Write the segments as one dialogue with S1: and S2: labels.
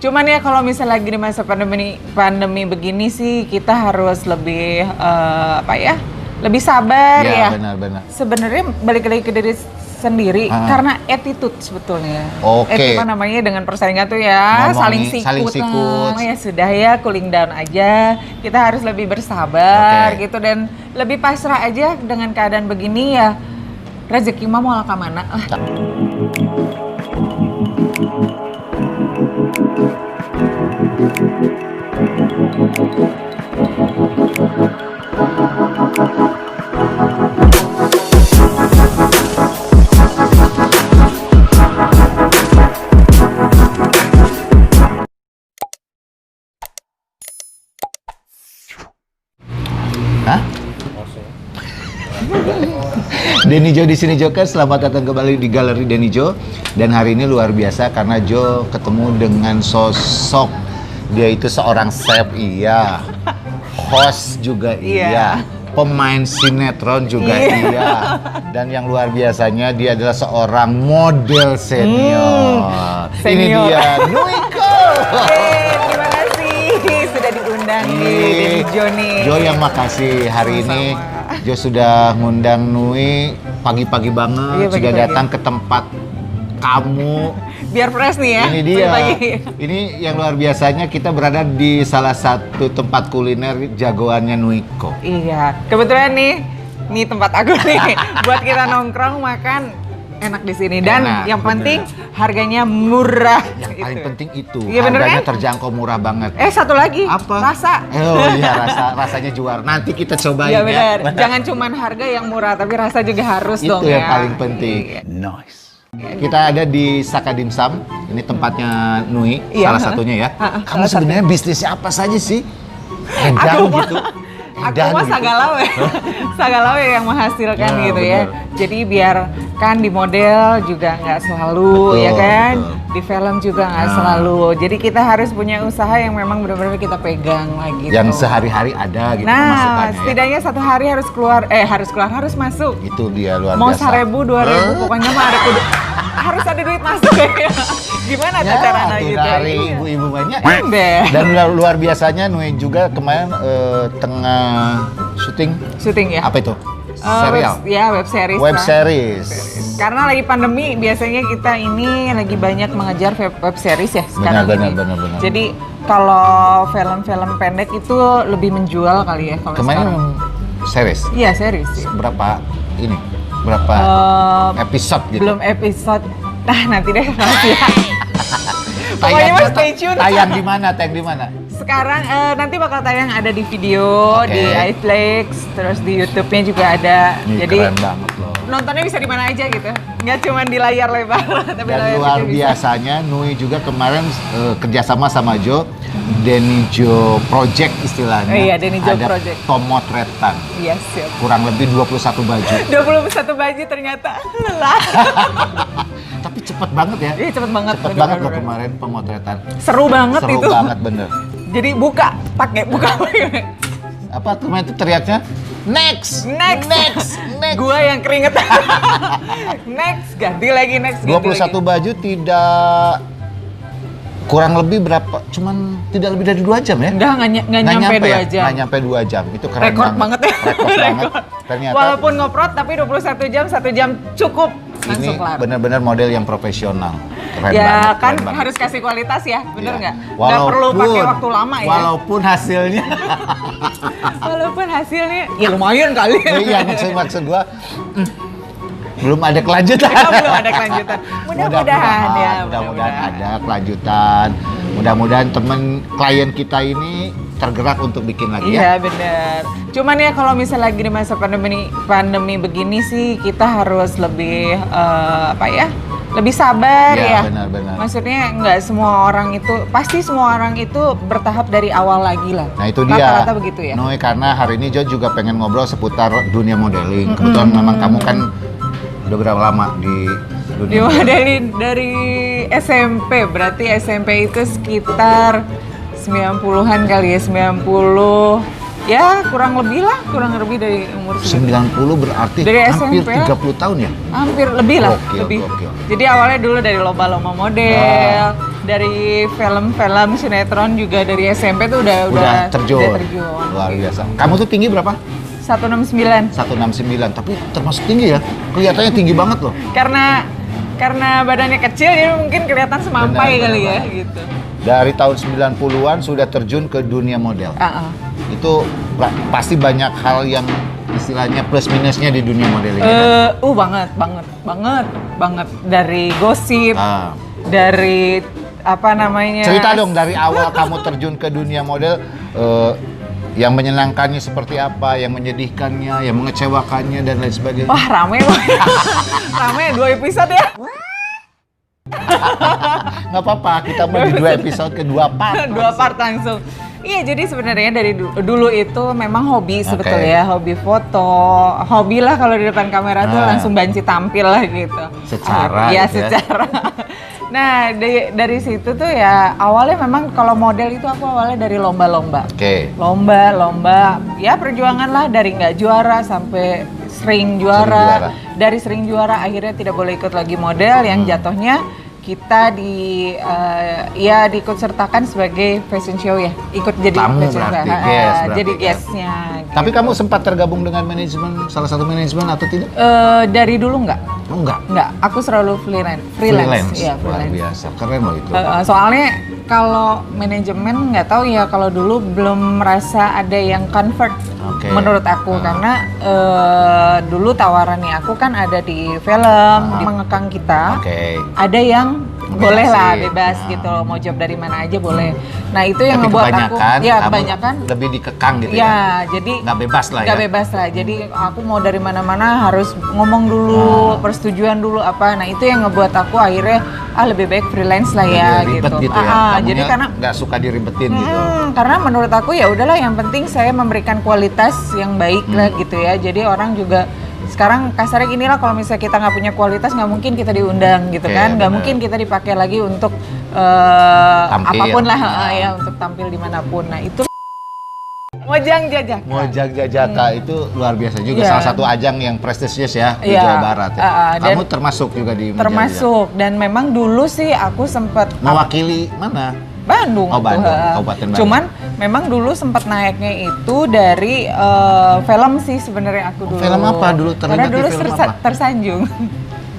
S1: Cuman ya kalau misalnya lagi di masa pandemi begini sih kita harus lebih lebih sabar ya.
S2: Benar-benar.
S1: Sebenarnya balik lagi ke diri sendiri karena attitude sebetulnya.
S2: Oke.
S1: Apa namanya dengan persaingan tuh ya saling sikut. Ya sudah ya cooling down aja. Kita harus lebih bersabar gitu dan lebih pasrah aja dengan keadaan begini ya. Rezeki mah mau ke mana lah.
S2: Hah? Denny Jo di sini Joker, selamat datang kembali di Galeri Denny Jo. Dan hari ini luar biasa karena Jo ketemu dengan sosok, dia itu seorang chef iya, host juga iya, pemain sinetron juga iya, dan yang luar biasanya dia adalah seorang model senior. Ini dia Nuiko.
S1: Terima kasih sudah diundang di Denny Jo nih.
S2: Jo yang makasih hari ini. Jo sudah ngundang Nui pagi-pagi banget, sudah datang ke tempat kamu.
S1: Biar fresh nih ya.
S2: Ini dia.
S1: Pagi-pagi.
S2: Ini yang luar biasanya kita berada di salah satu tempat kuliner jagoannya Nuiko.
S1: Iya, kebetulan nih tempat aku nih buat kita nongkrong makan enak di sini dan yang penting harganya murah.
S2: Yang paling penting itu
S1: iya,
S2: harganya terjangkau, murah banget.
S1: Satu lagi
S2: apa?
S1: Rasa.
S2: Oh iya, rasanya juara. Nanti kita cobain
S1: ya. Benar. Jangan cuman harga yang murah tapi rasa juga harus
S2: itu
S1: dong ya.
S2: Itu yang paling penting. Nice. Kita ada di Saka Dimsum, ini tempatnya Nui, salah satunya ya. Kamu sebenarnya bisnisnya apa saja sih? Hedang gitu.
S1: Aku mah Sagalawe yang menghasilkan ya, gitu bener. Ya. Jadi biar kan di model juga nggak selalu ya kan, di film juga nggak selalu. Jadi kita harus punya usaha yang memang benar-benar kita pegang lagi. Gitu.
S2: Yang sehari-hari ada gitu.
S1: Nah, setidaknya satu hari harus masuk.
S2: Itu dia luar
S1: mau
S2: biasa.
S1: Mau 1.000, 2.000, pokoknya mah harus ada duit masuk ya. Gimana
S2: ya,
S1: caranya gitu?
S2: Dari ibu-ibu banyak.
S1: Dan
S2: luar biasanya Nui juga kemarin tengah syuting ya. Apa itu? Serial?
S1: Web series.
S2: Web series.
S1: Karena lagi pandemi, biasanya kita ini lagi banyak mengejar web series ya sekarang ini. Benar. Jadi kalau film-film pendek itu lebih menjual kali ya kalau
S2: kemarin
S1: sekarang.
S2: Series?
S1: Iya, series.
S2: Berapa episode gitu?
S1: Belum episode. Nah, nanti deh rahasia. Pokoknya mas stay tune.
S2: Tayang di mana?
S1: Sekarang nanti bakal tayang ada di video, di iFlix, terus di YouTube-nya juga ada. Jadi
S2: keren banget loh.
S1: Nontonnya bisa di mana aja gitu. Nggak cuma di layar lebar, tapi
S2: dan
S1: layar
S2: luar biasanya Nui juga kemarin kerjasama sama Jo, Denny Jo Project istilahnya.
S1: Iya, Denny Jo
S2: ada
S1: Project.
S2: Pemotretan.
S1: Yes, siap.
S2: Kurang lebih 21 baju.
S1: 21 baju ternyata lelah.
S2: Tapi cepet banget ya.
S1: Iya, cepet banget
S2: loh kemarin pemotretan.
S1: Seru banget itu.
S2: Seru banget bener.
S1: Jadi buka pakai.
S2: Apa tuh itu teriaknya? Next.
S1: Gua yang keringetan. Ganti lagi.
S2: 21 baju tidak kurang lebih berapa? Cuman tidak lebih dari 2 jam ya?
S1: Nggak nyampe 2 jam.
S2: Nggak nyampe 2 jam. Itu keren
S1: banget ya.
S2: Rekor banget. Ternyata
S1: walaupun ngoprot tapi 21 jam, 1 jam cukup.
S2: Ini benar-benar model yang profesional. Keren
S1: ya
S2: banget,
S1: kan
S2: keren
S1: harus kasih kualitas ya, bener nggak?
S2: Ya.
S1: Nggak perlu pakai waktu lama ya.
S2: Walaupun hasilnya
S1: ya lumayan kali.
S2: Iya, maksud gua belum ada kelanjutan. Mudah-mudahan ada kelanjutan. Mudah-mudahan temen klien kita ini tergerak untuk bikin lagi ya.
S1: Iya benar. Cuman ya kalau misalnya lagi di masa pandemi begini sih kita harus lebih lebih sabar ya.
S2: Benar.
S1: Maksudnya nggak semua orang itu, pasti semua orang itu bertahap dari awal lagi lah.
S2: Nah itu dia.
S1: Rata-rata begitu ya.
S2: Noi, karena hari ini Jo juga pengen ngobrol seputar dunia modeling. Kebetulan memang kamu kan udah berapa lama di dunia
S1: modeling? Dari SMP, berarti SMP itu sekitar 90-an kali ya, 90 Ya kurang lebih dari umur segitu.
S2: 90 berarti
S1: Dari
S2: hampir
S1: SMP.
S2: 30 tahun ya?
S1: Hampir lebih lah,
S2: Gokil,
S1: lebih.
S2: gokil.
S1: Jadi awalnya dulu dari lomba-lomba model, dari film-film sinetron juga dari SMP tuh
S2: Udah terjun.
S1: udah terjun.
S2: Luar biasa. Kamu tuh tinggi berapa?
S1: 169.
S2: 169, tapi termasuk tinggi ya? Kelihatannya tinggi banget loh.
S1: Karena badannya kecil jadi mungkin kelihatan semampai
S2: Benar,
S1: kali
S2: benar.
S1: ya gitu.
S2: Dari tahun 90-an sudah terjun ke dunia model. Itu pasti banyak hal yang istilahnya plus minusnya di dunia modeling.
S1: Banget dari gosip, dari apa namanya?
S2: Cerita dong dari awal kamu terjun ke dunia model, yang menyenangkannya seperti apa, yang menyedihkannya, yang mengecewakannya dan lain sebagainya.
S1: Wah rame loh, rame 2 episode ya.
S2: Nggak apa-apa, kita mau di 2 episode ke 2 part.
S1: 2 part langsung. Iya, jadi sebenarnya dari dulu itu memang hobi sebetulnya, hobi foto, hobi lah kalau di depan kamera tuh langsung banci tampil lah gitu.
S2: Secara
S1: ya
S2: gitu ya.
S1: secara. Nah, dari situ tuh ya awalnya memang kalau model itu aku awalnya dari lomba-lomba. Lomba, ya perjuangan lah dari nggak juara sampai sering juara. Dari sering juara akhirnya tidak boleh ikut lagi model yang jatuhnya kita diikut sertakan sebagai fashion show ya, ikut jadi
S2: Kamu
S1: fashion
S2: berarti
S1: show.
S2: guest,
S1: Jadi
S2: berarti
S1: guestnya.
S2: Tapi
S1: gitu.
S2: kamu sempat tergabung dengan manajemen, salah satu manajemen atau tidak?
S1: Dari dulu nggak.
S2: Oh enggak?
S1: Nggak, aku selalu freelance. Iya,
S2: Luar
S1: freelance.
S2: biasa, keren loh itu.
S1: Soalnya kalau manajemen nggak tahu ya, kalau dulu belum merasa ada yang convert menurut aku karena dulu tawarannya aku kan ada di film mengekang kita, ada yang boleh lah bebas gitu loh, mau job dari mana aja boleh. Nah itu yang
S2: tapi
S1: ngebuat aku kebanyakan
S2: lebih dikekang gitu
S1: ya. Jadi
S2: nggak bebas lah
S1: nggak bebas lah. Jadi aku mau dari mana-mana harus ngomong dulu, persetujuan dulu apa. Nah itu yang ngebuat aku akhirnya lebih baik freelance lah ya
S2: ribet
S1: gitu.
S2: gitu ya.
S1: Jadi karena
S2: nggak suka diribetin gitu.
S1: Karena menurut aku ya udahlah, yang penting saya memberikan kualitas yang baik lah gitu ya. Jadi orang juga sekarang kasarnya gini lah, kalau misalnya kita nggak punya kualitas nggak mungkin kita diundang gitu kan, nggak mungkin kita dipakai lagi untuk apapun lah ya, untuk tampil dimanapun. Nah itu Mojang
S2: Jajaka itu luar biasa juga, salah satu ajang yang prestisius ya di Jawa Barat ya. Kamu termasuk juga di
S1: termasuk dan memang dulu sih aku sempat
S2: mewakili mana?
S1: Bandung.
S2: Kabupaten Bandung.
S1: Cuman memang dulu sempat naiknya itu dari film sih sebenarnya aku dulu.
S2: Film apa dulu?
S1: Karena dulu Tersanjung.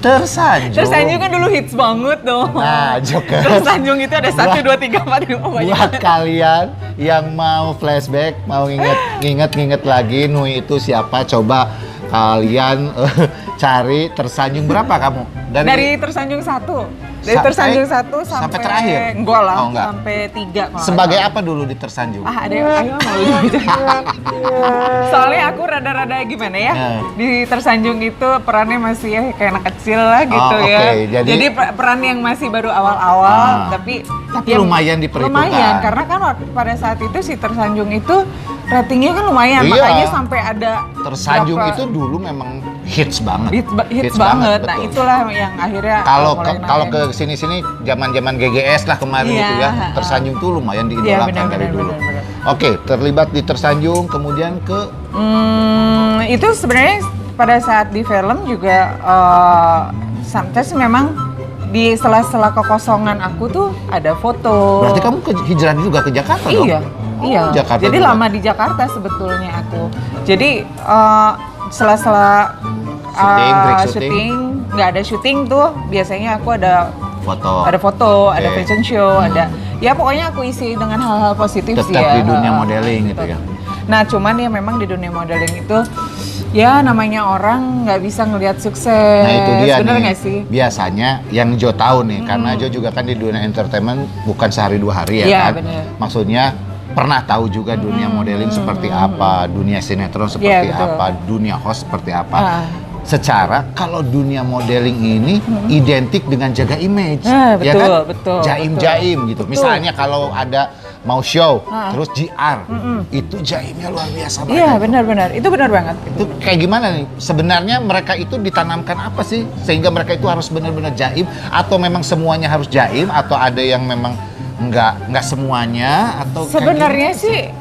S1: Tersanjung kan dulu hits banget dong.
S2: Nah, Joker.
S1: Tersanjung itu ada 1, 2, 3, 4, 5 banyak.
S2: Buat kalian yang mau flashback, mau nginget lagi Nui itu siapa, coba kalian cari Tersanjung berapa kamu?
S1: Dari Tersanjung 1. Dari Tersanjung 1 sampai
S2: terakhir?
S1: Enggak lah,
S2: Oh, enggak.
S1: sampai 3 kalau
S2: Sebagai
S1: nggak
S2: apa dulu di Tersanjung?
S1: salah. Ada yang ayo mau bicara. Soalnya aku rada-rada gimana ya, di Tersanjung itu perannya masih ya kayak anak kecil lah gitu ya. Jadi peran yang masih baru awal-awal, tapi
S2: lumayan diperhitungkan.
S1: Lumayan, karena kan pada saat itu si Tersanjung itu ratingnya kan lumayan, makanya sampai ada
S2: Tersanjung itu dulu memang hits banget.
S1: Hits banget. Nah,
S2: betul.
S1: itulah yang akhirnya
S2: kalau ke sini-sini zaman-zaman GGS lah kemarin gitu ya. Tersanjung tuh lumayan diidolakan dari dulu. Oke, terlibat di Tersanjung, kemudian ke
S1: itu sebenarnya pada saat di film juga sometimes memang di sela-sela kekosongan aku tuh ada foto.
S2: Berarti kamu hijrah juga ke Jakarta dong?
S1: Iya.
S2: Jakarta
S1: jadi
S2: juga.
S1: lama di Jakarta sebetulnya aku. Jadi sela-sela syuting, nggak ada syuting tuh biasanya aku ada foto, ada fashion show, ada ya pokoknya aku isi dengan hal-hal positif
S2: tetap
S1: sih ya.
S2: Di dunia modeling gitu ya.
S1: Nah cuman ya memang di dunia modeling itu ya namanya orang nggak bisa ngelihat sukses.
S2: Nah itu dia
S1: bener
S2: nih.
S1: nggak sih?
S2: Biasanya yang Jo tahu nih, karena Jo juga kan di dunia entertainment bukan sehari 2 hari ya kan.
S1: Bener.
S2: Maksudnya pernah tahu juga dunia modeling seperti apa, dunia sinetron seperti apa, dunia host seperti apa. Secara kalau dunia modeling ini identik dengan jaga image, ya kan?
S1: Betul.
S2: Jaim-jaim gitu. Misalnya kalau ada mau show, terus JR, itu jaimnya luar biasa banget.
S1: Iya benar-benar, itu benar banget.
S2: Itu kayak gimana nih? Sebenarnya mereka itu ditanamkan apa sih sehingga mereka itu harus benar-benar jaim, atau memang semuanya harus jaim, atau ada yang memang nggak semuanya, atau
S1: sebenarnya sih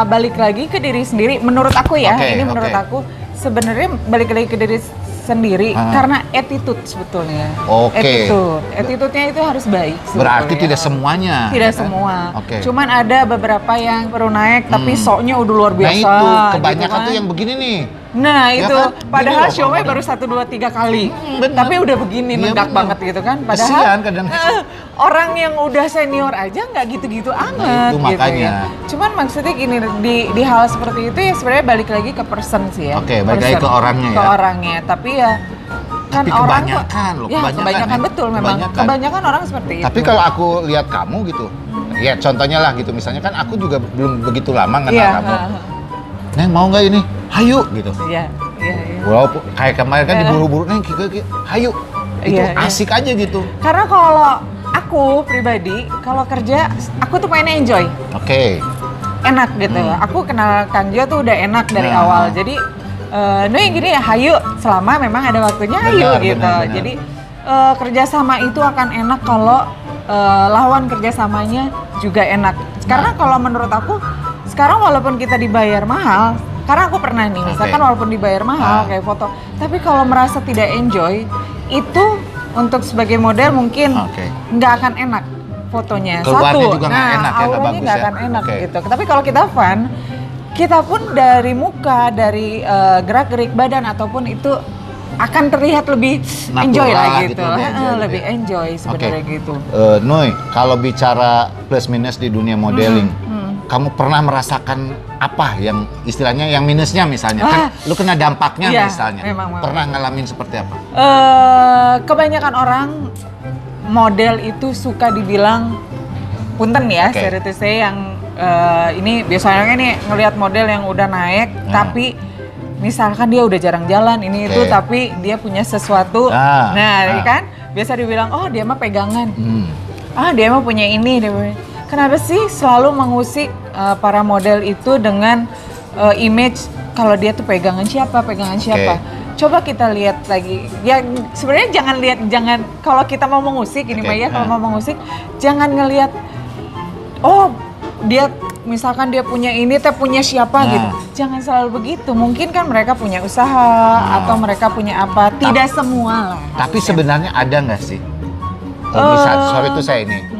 S1: balik lagi ke diri sendiri. Menurut aku ya, ini menurut
S2: oke.
S1: aku sebenarnya balik lagi ke diri sendiri karena attitude sebetulnya.
S2: Oke.
S1: Attitude-nya itu harus baik.
S2: Berarti
S1: sebetulnya.
S2: tidak semuanya.
S1: Tidak
S2: ya kan?
S1: semua.
S2: Oke.
S1: Cuman ada beberapa yang baru naik tapi soknya udah luar
S2: Nah
S1: biasa.
S2: itu kebanyakan
S1: gitu kan.
S2: tuh yang begini nih.
S1: Nah
S2: Ya
S1: itu,
S2: kan?
S1: padahal
S2: Gini loh,
S1: show-nya
S2: kalau
S1: baru 1, 2, 3 kali.
S2: bener.
S1: Tapi udah begini,
S2: Iya,
S1: mendak
S2: bener.
S1: banget gitu kan. Padahal
S2: Kesian kadang.
S1: orang yang udah senior aja nggak gitu-gitu amat
S2: itu
S1: gitu
S2: makanya.
S1: ya. Cuman maksudnya gini, di hal seperti itu ya sebenarnya balik lagi ke person sih ya.
S2: Oke, balik lagi
S1: Person.
S2: ke orangnya ya.
S1: Ke orangnya, tapi ya kan
S2: Tapi
S1: orang
S2: kebanyakan loh,
S1: ya, kebanyakan
S2: ya.
S1: betul memang. Kebanyakan orang seperti itu.
S2: Tapi kalau aku lihat kamu gitu, ya contohnya lah gitu, misalnya kan aku juga belum begitu lama kenal
S1: Iya,
S2: kamu. Neng mau nggak ini? Hayu gitu.
S1: Iya.
S2: Walaupun kayak kemarin kan diburu-buru, Neng hayu. Itu
S1: Iya, iya.
S2: asik aja gitu.
S1: Karena kalau aku pribadi, kalau kerja aku tuh pengen enjoy.
S2: Oke.
S1: Enak gitu. Aku kenal Kang Jo tuh udah enak dari
S2: Nah.
S1: awal. Jadi nih gini ya, hayu selama memang ada waktunya hayu
S2: Benar,
S1: gitu.
S2: benar.
S1: Jadi kerjasama itu akan enak kalau lawan kerjasamanya juga enak. Karena kalau menurut aku sekarang walaupun kita dibayar mahal, karena aku pernah nih, misalkan walaupun dibayar mahal kayak foto, tapi kalau merasa tidak enjoy, itu untuk sebagai model mungkin nggak akan enak fotonya.
S2: Keluarnya
S1: Satu,
S2: juga nggak enak ya, nggak
S1: auranya
S2: bagus
S1: nggak
S2: ya.
S1: akan enak
S2: Oke.
S1: gitu. Tapi kalau kita fun, kita pun dari muka, dari gerak-gerik badan ataupun itu akan terlihat lebih
S2: Natural
S1: enjoy lah
S2: gitu,
S1: gitu.
S2: lebih enjoy
S1: Lebih
S2: gitu ya.
S1: enjoy sebenarnya gitu.
S2: Noi, kalau bicara plus minus di dunia modeling, kamu pernah merasakan apa yang istilahnya yang minusnya misalnya? Kan lu kena dampaknya
S1: Iya,
S2: misalnya.
S1: memang.
S2: Pernah ngalamin seperti apa?
S1: Kebanyakan orang model itu suka dibilang punten ya, sorry to say, yang ini biasanya nih ngelihat model yang udah naik tapi misalkan dia udah jarang jalan ini itu tapi dia punya sesuatu. Kan biasa dibilang oh dia mah pegangan. Dia mah punya ini. Kenapa sih selalu mengusik para model itu dengan image kalau dia tuh pegangan siapa? Coba kita lihat lagi. Ya sebenarnya jangan kalau kita mau mengusik ini Maya, kalau mau mengusik jangan ngelihat oh dia misalkan dia punya ini, punya siapa gitu. Jangan selalu begitu. Mungkin kan mereka punya usaha atau mereka punya apa. Tidak semua lah.
S2: Tapi sebenarnya ada nggak sih? Sorry itu saya ini.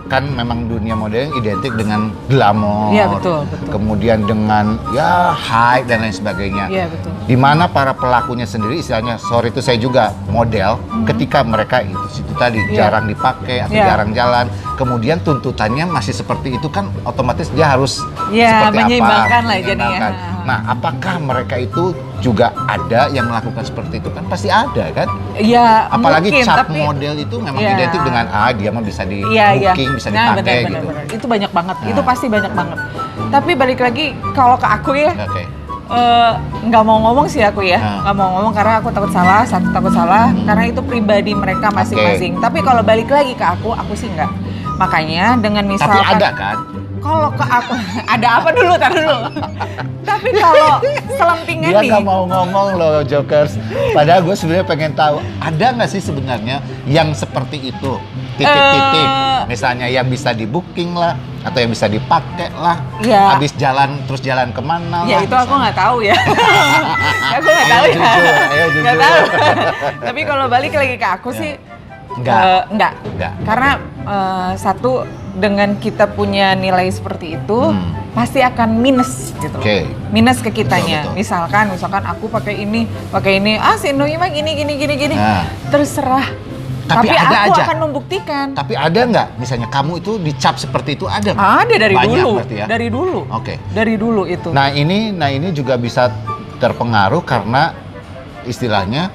S2: Kan memang dunia modeling identik dengan glamour.
S1: Iya betul.
S2: Kemudian dengan ya hype dan lain sebagainya.
S1: Iya betul.
S2: Di mana para pelakunya sendiri istilahnya sorry itu saya juga model ketika mereka itu tadi jarang dipakai atau jarang jalan, kemudian tuntutannya masih seperti itu kan otomatis dia harus seperti
S1: menyeimbangkan
S2: apa?
S1: Lah jadinya.
S2: Nah, apakah mereka itu juga ada yang melakukan seperti itu kan pasti ada kan?
S1: Iya.
S2: Apalagi
S1: mungkin,
S2: cap
S1: tapi,
S2: model itu memang identik dengan dia mah bisa di booking, bisa
S1: nah,
S2: dipakai
S1: benar,
S2: gitu.
S1: Benar. Itu banyak banget. Itu pasti banyak banget. Tapi balik lagi kalau ke aku ya. Nggak mau ngomong sih aku ya, nggak mau ngomong karena aku takut salah, karena itu pribadi mereka masing-masing. Tapi kalau balik lagi ke aku sih nggak. Makanya dengan misalkan.
S2: Tapi ada kan?
S1: Kalau ke aku, ada apa dulu, tar dulu. Tapi kalau selentingan
S2: dia
S1: nih.
S2: nggak mau ngomong loh Jokers. Padahal gue sebenarnya pengen tahu, ada nggak sih sebenarnya yang seperti itu? Titik-titik, misalnya yang bisa di booking lah, atau yang bisa dipakai lah.
S1: Ya.
S2: Habis jalan, terus jalan kemana
S1: ya
S2: lah.
S1: itu aku nggak tahu ya. Aku nggak tahu ya.
S2: Ayo jujur.
S1: Nggak tahu. Tapi kalau balik lagi ke aku sih, enggak. Karena satu, dengan kita punya nilai seperti itu pasti akan minus gitu. Minus ke kitanya.
S2: Betul.
S1: Misalkan aku pakai ini, si Noi mah gini. Terserah. Tapi
S2: ada
S1: aku
S2: aja.
S1: akan membuktikan.
S2: Tapi ada nggak misalnya kamu itu dicap seperti itu ada nggak?
S1: Ada dari
S2: banyak
S1: dulu.
S2: Berarti ya?
S1: Dari dulu. Dari dulu itu.
S2: Nah ini juga bisa terpengaruh karena istilahnya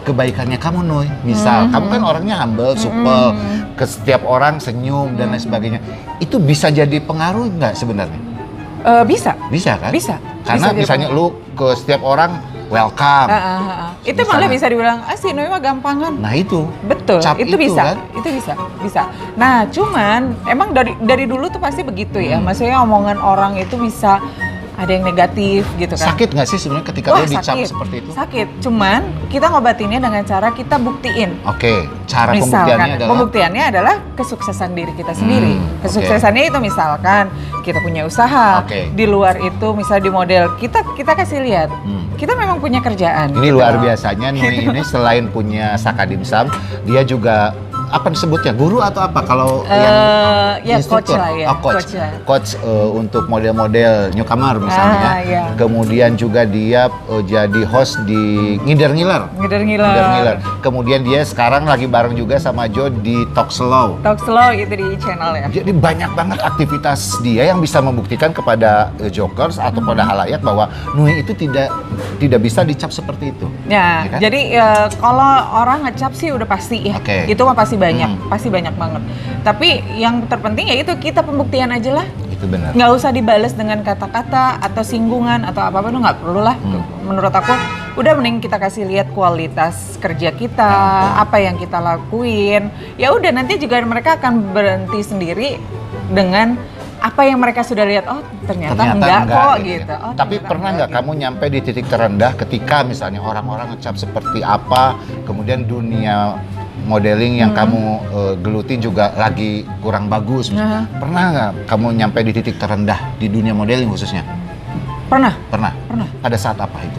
S2: kebaikannya kamu Noi. Misal kamu kan orangnya humble, supel, ke setiap orang senyum dan lain sebagainya. Itu bisa jadi pengaruh nggak sebenarnya?
S1: Bisa.
S2: Bisa kan?
S1: Bisa.
S2: Karena
S1: bisa
S2: misalnya lu ke setiap orang welcome.
S1: Itu malah bisa dibilang, si Noi mah gampangan.
S2: Nah itu.
S1: Betul,
S2: Cap
S1: itu bisa.
S2: Kan?
S1: Itu bisa. Nah, cuman emang dari dulu tuh pasti begitu ya. Maksudnya omongan orang itu bisa ada yang negatif gitu kan.
S2: Sakit nggak sih sebenarnya ketika
S1: Wah,
S2: lo dicap
S1: sakit.
S2: seperti itu?
S1: Sakit, cuman kita ngobatinnya dengan cara kita buktiin.
S2: Oke, cara
S1: Misalkan,
S2: pembuktiannya adalah
S1: kesuksesan diri kita sendiri.
S2: oke.
S1: Kesuksesannya itu misalkan kita punya usaha,
S2: Oke.
S1: di luar itu misalnya di model kita kasih lihat, kita memang punya kerjaan.
S2: Ini
S1: gitu
S2: luar
S1: loh.
S2: biasanya Nui ini selain punya Saka Dimsum, dia juga apa disebutnya, guru atau apa kalau
S1: Ya coach
S2: instruktur?
S1: lah ya.
S2: Oh, coach.
S1: Coach lah.
S2: Coach untuk model-model newcomer misalnya.
S1: Iya.
S2: Kemudian juga dia jadi host di Ngider-Ngiler.
S1: Ngider-ngiler.
S2: Kemudian dia sekarang lagi bareng juga sama Jo di Talk Slow.
S1: Talk slow itu di channel ya.
S2: Jadi banyak banget aktivitas dia yang bisa membuktikan kepada jokers atau pada halayak bahwa Nui itu tidak bisa dicap seperti itu.
S1: Ya,
S2: Ya kan?
S1: jadi kalau orang ngecap sih udah pasti ya.
S2: Oke.
S1: Itu mah pasti banyak banget. Tapi yang terpenting ya itu kita pembuktian aja lah.
S2: Itu benar.
S1: Nggak usah dibales dengan kata-kata atau singgungan atau apa-apa, itu nggak perlu lah. Menurut aku udah mending kita kasih lihat kualitas kerja kita, apa yang kita lakuin. Ya udah nanti juga mereka akan berhenti sendiri dengan apa yang mereka sudah lihat. Oh ternyata enggak kok gitu.
S2: Ya.
S1: Oh,
S2: Tapi
S1: ternyata
S2: pernah nggak
S1: enggak
S2: kamu nyampe di titik terendah ketika misalnya orang-orang ngecap seperti apa, kemudian dunia modeling yang kamu geluti juga lagi kurang bagus. Pernah nggak kamu nyampe di titik terendah di dunia modeling khususnya?
S1: Pernah.
S2: Pernah. Pada saat apa itu?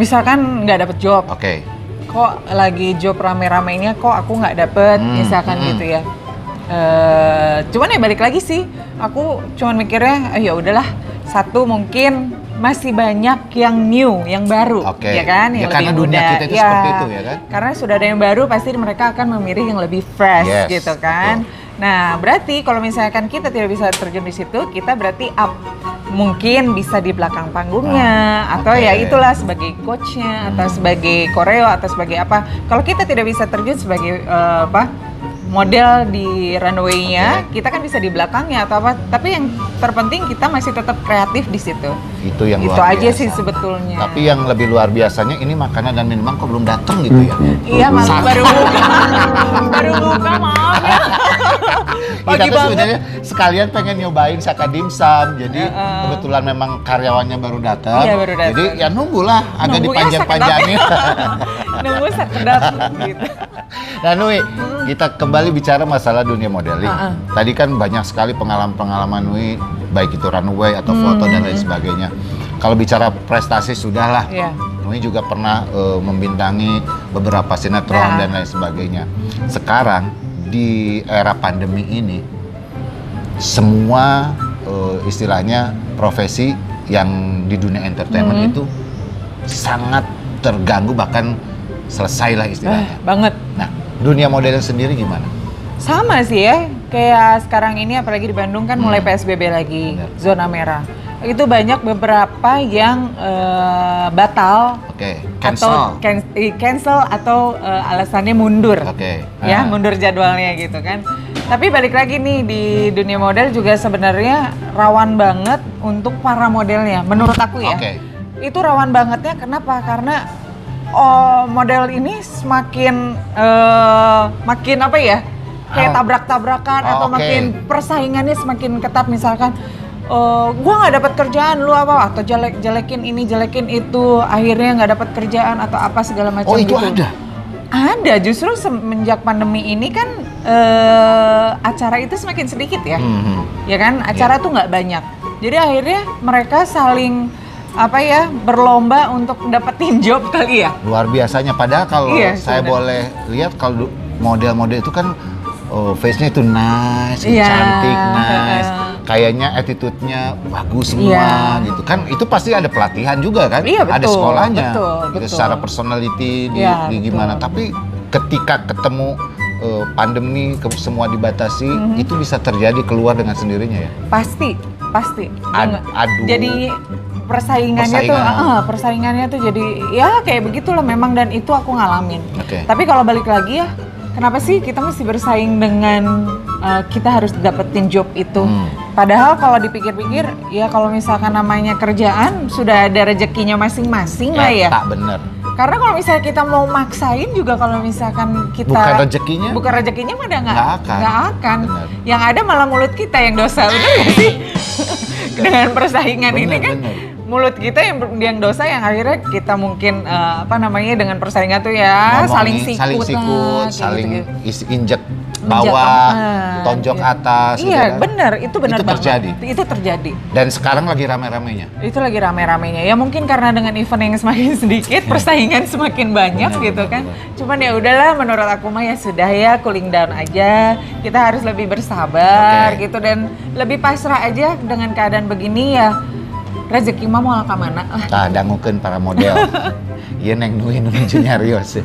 S1: Misalkan nggak dapet job.
S2: Oke.
S1: Kok lagi job rame-ramenya kok aku nggak dapet, misalkan gitu ya. Cuman ya balik lagi sih, aku cuman mikirnya ya udahlah, satu mungkin masih banyak yang new, yang baru,
S2: Oke.
S1: ya kan, yang
S2: Ya, karena
S1: lebih
S2: dunia
S1: muda.
S2: kita itu seperti itu, ya kan?
S1: Karena sudah ada yang baru, pasti mereka akan memilih yang lebih fresh,
S2: Yes,
S1: gitu kan. Nah, berarti kalau misalkan kita tidak bisa terjun di situ, kita berarti up. Mungkin bisa di belakang panggungnya, atau
S2: oke.
S1: ya itulah sebagai coachnya, atau sebagai koreo, atau sebagai apa. Kalau kita tidak bisa terjun sebagai model di runway-nya, kita kan bisa di belakangnya atau apa. Tapi yang terpenting kita masih tetap kreatif di situ.
S2: Itu yang
S1: Itu
S2: luar
S1: aja
S2: biasa.
S1: sih sebetulnya.
S2: Tapi yang lebih luar biasanya ini makanan dan minuman kok belum datang gitu ya?
S1: Iya, malah baru buka. Baru buka, maaf ya.
S2: Kita
S1: Pagi
S2: tuh
S1: banget.
S2: sebenarnya sekalian pengen nyobain Saka Dimsum. Jadi kebetulan memang karyawannya baru datang.
S1: Iya, baru datang.
S2: Jadi ya nunggulah agak
S1: Nunggunya
S2: dipanjang-panjangin.
S1: Nunggu sekedap gitu.
S2: Nah Nui, kita kembali bicara masalah dunia modeling. Tadi kan banyak sekali pengalaman-pengalaman Nui, baik itu runway atau foto dan lain sebagainya. Kalau bicara prestasi sudahlah.
S1: Iya.
S2: Nui juga pernah membintangi beberapa sinetron dan lain sebagainya. Sekarang di era pandemi ini, semua istilahnya profesi yang di dunia entertainment itu sangat terganggu, bahkan selesai lah istilahnya.
S1: Banget.
S2: Nah, dunia modeling sendiri gimana?
S1: Sama sih ya, kayak sekarang ini apalagi di Bandung kan mulai PSBB lagi, zona merah. Itu banyak beberapa yang batal
S2: Oke,
S1: atau cancel atau alasannya mundur.
S2: Oke.
S1: Ya, mundur jadwalnya gitu kan. Tapi balik lagi nih, di dunia model juga sebenarnya rawan banget untuk para modelnya, menurut aku ya.
S2: Oke.
S1: Itu rawan bangetnya kenapa? Karena model ini semakin makin apa ya? Kayak tabrak-tabrakan atau makin persaingannya semakin ketat. Misalkan gua nggak dapat kerjaan, lu apa, atau jelekin ini jelekin itu, akhirnya nggak dapat kerjaan atau apa segala macam.
S2: Oh, itu
S1: gitu. Ada, justru semenjak pandemi ini kan acara itu semakin sedikit ya, ya kan, acara tuh nggak banyak. Jadi akhirnya mereka saling berlomba untuk dapetin job kali ya.
S2: Luar biasanya. Padahal kalau saya boleh lihat, kalau model-model itu kan face-nya itu nice, cantik, nice. Kayaknya attitude-nya bagus semua gitu kan. Itu pasti ada pelatihan juga kan?
S1: Iya, betul,
S2: ada sekolahnya.
S1: betul.
S2: Secara personality di gimana. Tapi ketika ketemu pandemi, semua dibatasi, itu bisa terjadi keluar dengan sendirinya ya?
S1: Pasti.
S2: Aduh.
S1: Jadi persaingannya tuh jadi ya kayak begitulah memang, dan itu aku ngalamin. Tapi kalau balik lagi ya, kenapa sih kita mesti bersaing dengan kita harus dapetin job itu? Padahal kalau dipikir-pikir ya, kalau misalkan namanya kerjaan sudah ada rezekinya masing-masing lah ya.
S2: Tak bener.
S1: Karena kalau misalnya kita mau maksain juga, kalau misalkan kita
S2: bukan rezekinya
S1: mah udah nggak
S2: akan.
S1: Yang ada malah mulut kita yang dosa, bener nggak sih? dengan persaingan ini
S2: Bener,
S1: kan
S2: bener.
S1: mulut kita yang dosa yang akhirnya kita mungkin dengan persaingan tuh ya saling
S2: Ngomongin,
S1: sikut,
S2: saling
S1: gitu.
S2: injek
S1: Menjatuh.
S2: bawah,
S1: Nah,
S2: tonjok
S1: iya.
S2: atas. gitu
S1: Iya,
S2: kan.
S1: benar, itu benar
S2: Itu
S1: banget.
S2: terjadi.
S1: Itu terjadi.
S2: Dan sekarang lagi rame-ramenya.
S1: Itu lagi rame-ramenya. Ya mungkin karena dengan event yang semakin sedikit, persaingan semakin banyak
S2: Benar,
S1: gitu
S2: benar,
S1: kan.
S2: benar.
S1: Cuman ya udahlah, menurut aku mah ya sudah ya, cooling down aja. Kita harus lebih bersabar
S2: Oke.
S1: gitu dan lebih pasrah aja dengan keadaan begini ya. Rezeki mah mau ke mana?
S2: Tah dangukeun para model. Ieu neng nuin menuju nyarios.